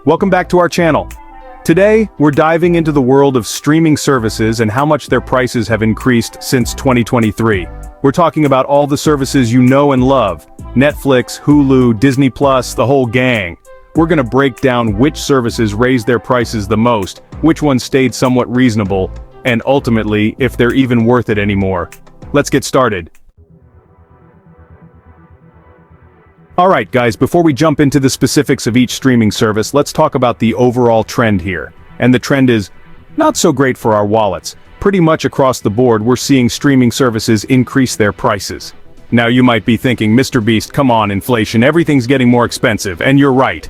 welcome back to our channel. Today, we're diving into the world of streaming services and how much their prices have increased since 2023. We're talking about all the services you know and love: Netflix, Hulu, Disney+, the whole gang. We're gonna break down which services raised their prices the most, which ones stayed somewhat reasonable, and ultimately, if they're even worth it anymore. Let's get started. Alright guys, before we jump into the specifics of each streaming service, let's talk about the overall trend here. And the trend is not so great for our wallets. Pretty much across the board, we're seeing streaming services increase their prices. Now you might be thinking, Mr. Beast, come on, inflation, everything's getting more expensive, and you're right.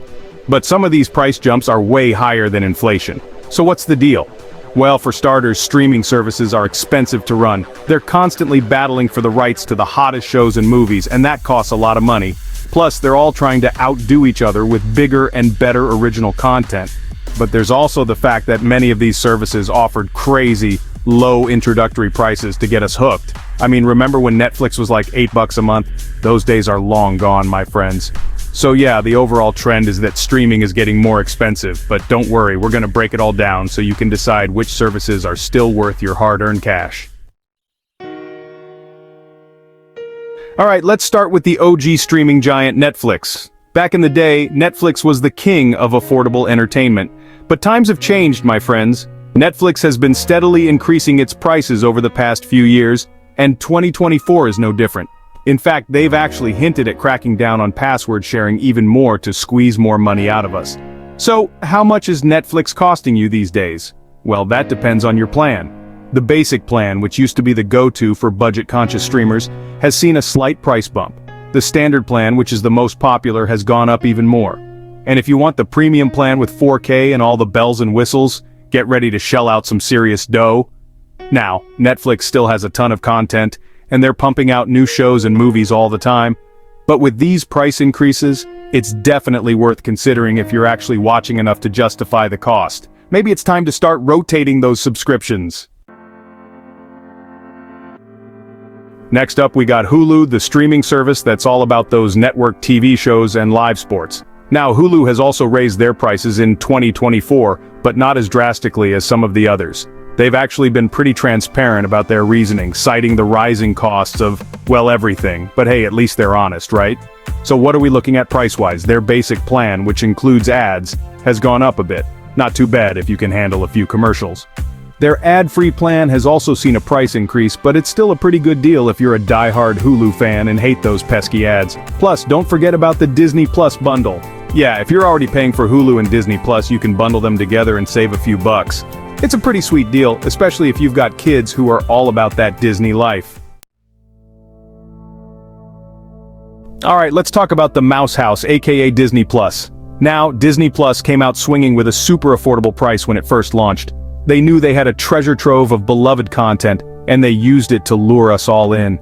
But some of these price jumps are way higher than inflation. So what's the deal? Well, for starters, streaming services are expensive to run. They're constantly battling for the rights to the hottest shows and movies, and that costs a lot of money. Plus, they're all trying to outdo each other with bigger and better original content. But there's also the fact that many of these services offered crazy, low introductory prices to get us hooked. I mean, remember when Netflix was like $8 a month? Those days are long gone, my friends. So yeah, the overall trend is that streaming is getting more expensive, but don't worry, we're gonna break it all down so you can decide which services are still worth your hard-earned cash. Alright, let's start with the OG streaming giant Netflix. Back in the day, Netflix was the king of affordable entertainment. But times have changed, my friends. Netflix has been steadily increasing its prices over the past few years, and 2024 is no different. In fact, they've actually hinted at cracking down on password sharing even more to squeeze more money out of us. So, how much is Netflix costing you these days? Well, that depends on your plan. The basic plan, which used to be the go-to for budget-conscious streamers, has seen a slight price bump. The standard plan, which is the most popular, has gone up even more. And if you want the premium plan with 4K and all the bells and whistles, get ready to shell out some serious dough. Now, Netflix still has a ton of content, and they're pumping out new shows and movies all the time. But with these price increases, it's definitely worth considering if you're actually watching enough to justify the cost. Maybe it's time to start rotating those subscriptions. Next up, we got Hulu, the streaming service that's all about those network TV shows and live sports. Now, Hulu has also raised their prices in 2024, but not as drastically as some of the others. They've actually been pretty transparent about their reasoning, citing the rising costs of, well, everything. But hey, at least they're honest, right? So what are we looking at price-wise? Their basic plan, which includes ads, has gone up a bit. Not too bad if you can handle a few commercials. Their ad-free plan has also seen a price increase, but it's still a pretty good deal if you're a die-hard Hulu fan and hate those pesky ads. Plus, don't forget about the Disney Plus bundle. Yeah, if you're already paying for Hulu and Disney Plus, you can bundle them together and save a few bucks. It's a pretty sweet deal, especially if you've got kids who are all about that Disney life. Alright, let's talk about the Mouse House, aka Disney Plus. Now, Disney Plus came out swinging with a super affordable price when it first launched. They knew they had a treasure trove of beloved content, and they used it to lure us all in.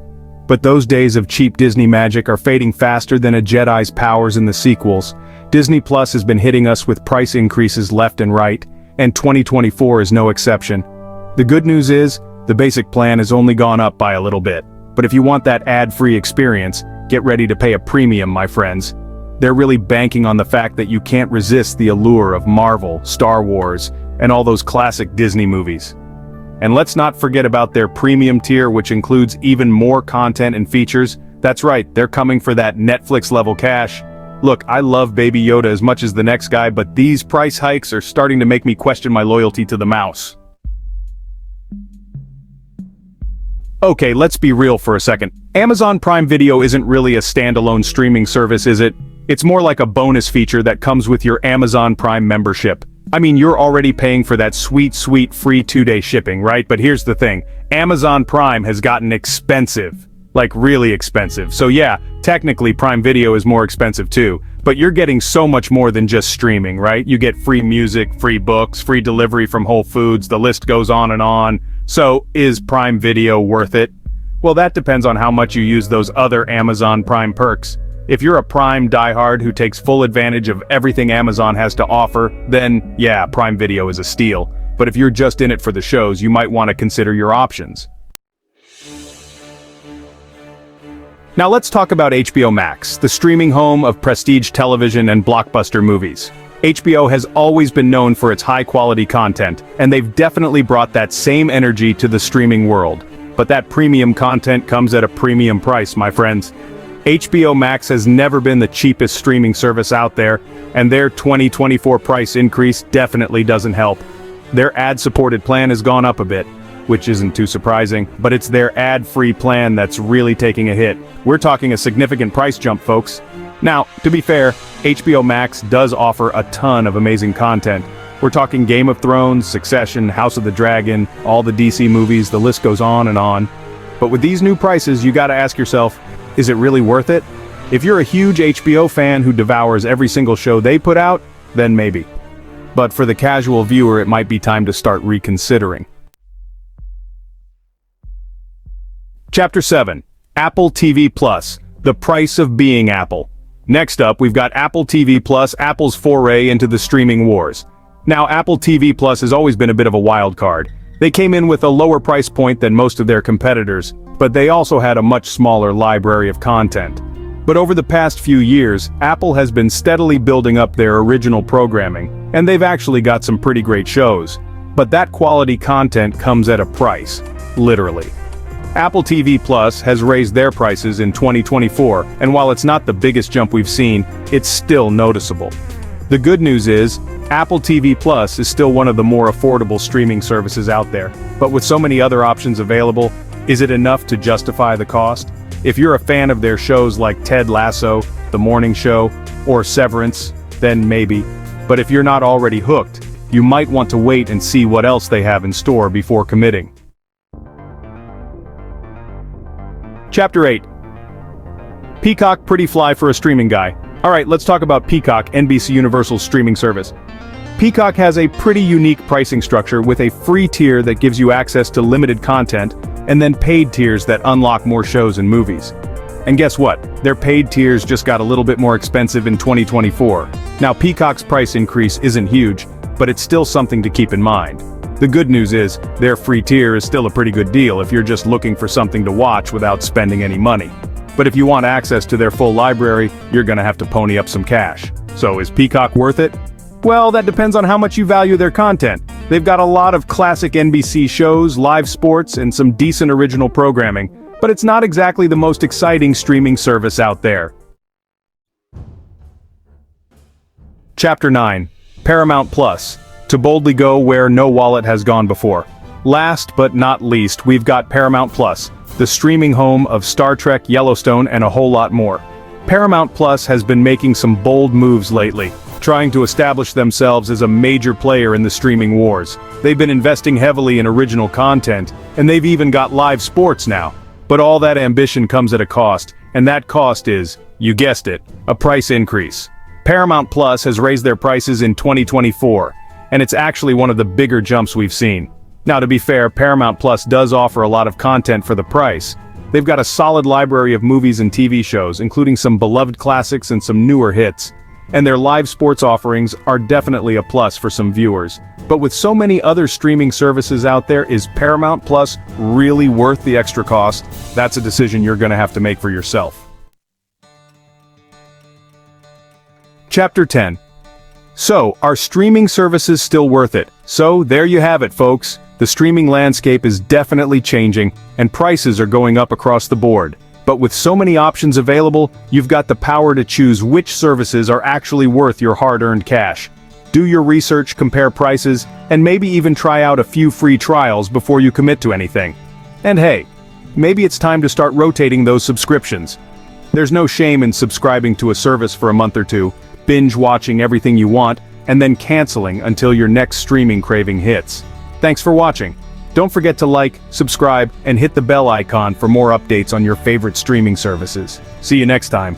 But those days of cheap Disney magic are fading faster than a Jedi's powers in the sequels. Disney Plus has been hitting us with price increases left and right, and 2024 is no exception. The good news is, the basic plan has only gone up by a little bit. But if you want that ad-free experience, get ready to pay a premium, my friends. They're really banking on the fact that you can't resist the allure of Marvel, Star Wars, and all those classic Disney movies. And let's not forget about their premium tier, which includes even more content and features. That's right, they're coming for that Netflix-level cash. Look, I love Baby Yoda as much as the next guy, but these price hikes are starting to make me question my loyalty to the mouse. Okay, let's be real for a second. Amazon Prime Video isn't really a standalone streaming service, is it? It's more like a bonus feature that comes with your Amazon Prime membership. I mean, you're already paying for that sweet free 2-day shipping, right? But here's the thing, Amazon Prime has gotten expensive. Like really expensive. So yeah, technically Prime Video is more expensive too, but you're getting so much more than just streaming, right? You get free music, free books, free delivery from Whole Foods, the list goes on and on. So, is Prime Video worth it? Well, that depends on how much you use those other Amazon Prime perks. If you're a Prime diehard who takes full advantage of everything Amazon has to offer, then yeah, Prime Video is a steal. But if you're just in it for the shows, you might want to consider your options. Now let's talk about HBO Max, the streaming home of prestige television and blockbuster movies. HBO has always been known for its high-quality content, and they've definitely brought that same energy to the streaming world. But that premium content comes at a premium price, my friends. HBO Max has never been the cheapest streaming service out there, and their 2024 price increase definitely doesn't help. Their ad-supported plan has gone up a bit, which isn't too surprising, but it's their ad-free plan that's really taking a hit. We're talking a significant price jump, folks. Now, to be fair, HBO Max does offer a ton of amazing content. We're talking Game of Thrones, Succession, House of the Dragon, all the DC movies, the list goes on and on. But with these new prices, you gotta ask yourself, is it really worth it? If you're a huge HBO fan who devours every single show they put out, then maybe. But for the casual viewer, it might be time to start reconsidering. Chapter 7. Apple TV Plus, the price of being Apple. Next up, we've got Apple TV Plus, Apple's foray into the streaming wars. Now, Apple TV Plus has always been a bit of a wild card. They came in with a lower price point than most of their competitors, but they also had a much smaller library of content. But over the past few years, Apple has been steadily building up their original programming, and they've actually got some pretty great shows. But that quality content comes at a price, literally. Apple TV Plus has raised their prices in 2024, and while it's not the biggest jump we've seen, it's still noticeable. The good news is, Apple TV Plus is still one of the more affordable streaming services out there, but with so many other options available, is it enough to justify the cost? If you're a fan of their shows like Ted Lasso, The Morning Show, or Severance, then maybe. But if you're not already hooked, you might want to wait and see what else they have in store before committing. Chapter 8. Peacock pretty fly for a streaming guy. Alright, let's talk about Peacock, NBC Universal's streaming service. Peacock has a pretty unique pricing structure with a free tier that gives you access to limited content, and then paid tiers that unlock more shows and movies. And guess what? Their paid tiers just got a little bit more expensive in 2024. Now, Peacock's price increase isn't huge, but it's still something to keep in mind. The good news is, their free tier is still a pretty good deal if you're just looking for something to watch without spending any money. But if you want access to their full library, you're gonna have to pony up some cash. So is Peacock worth it? Well, that depends on how much you value their content. They've got a lot of classic NBC shows, live sports, and some decent original programming, but it's not exactly the most exciting streaming service out there. Chapter 9. Paramount Plus. To boldly go where no wallet has gone before. Last but not least, we've got Paramount Plus, the streaming home of Star Trek, Yellowstone, and a whole lot more. Paramount Plus has been making some bold moves lately, trying to establish themselves as a major player in the streaming wars. They've been investing heavily in original content, and they've even got live sports now. But all that ambition comes at a cost, and that cost is, you guessed it, a price increase. Paramount Plus has raised their prices in 2024. And it's actually one of the bigger jumps we've seen. Now, to be fair, Paramount Plus does offer a lot of content for the price. They've got a solid library of movies and TV shows, including some beloved classics and some newer hits. And their live sports offerings are definitely a plus for some viewers. But with so many other streaming services out there, is Paramount Plus really worth the extra cost? That's a decision you're gonna have to make for yourself. Chapter 10. So, are streaming services still worth it? So, there you have it, folks. The streaming landscape is definitely changing, and prices are going up across the board. But with so many options available, you've got the power to choose which services are actually worth your hard-earned cash. Do your research, compare prices, and maybe even try out a few free trials before you commit to anything. And hey, maybe it's time to start rotating those subscriptions. There's no shame in subscribing to a service for a month or two, binge watching everything you want, and then canceling until your next streaming craving hits. Thanks for watching. Don't forget to like, subscribe, and hit the bell icon for more updates on your favorite streaming services. See you next time.